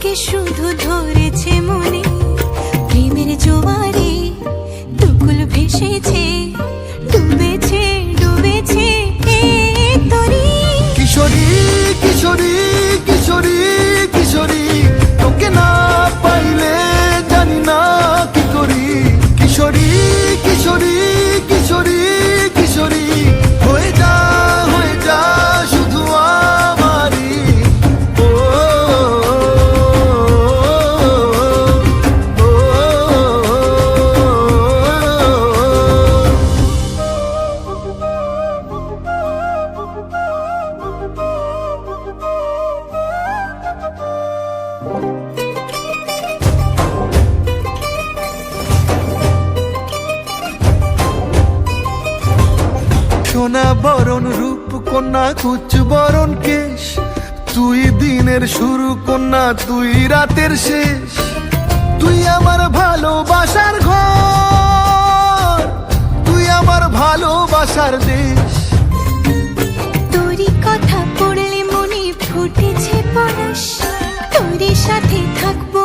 তোকে শুধু ধরেছে মনে, প্রেমের জোয়ারে দুকুল ভেসেছে, ডুবেছে ডুবেছে এক তরি। কিশোরী কিশোরী কিশোরী কিশোরী, তোকে না পাইলে জানি না কি করি। কিশোরী কিশোরী কিশোরী কিশোরী, হয়ে যা শুধু আমারই। ও সোনা বরণ রূপ কন্যা, কুচ বরণ কেশ, তুই দিনের শুরু কন্যা, তুই রাতের শেষ। তুই আমার ভালোবাসার ঘর, তুই আমার ভালোবাসার দেশ। তোরই কথা পড়লে মনে ফুটেছে পরশ, তোরই সাথে থাকবো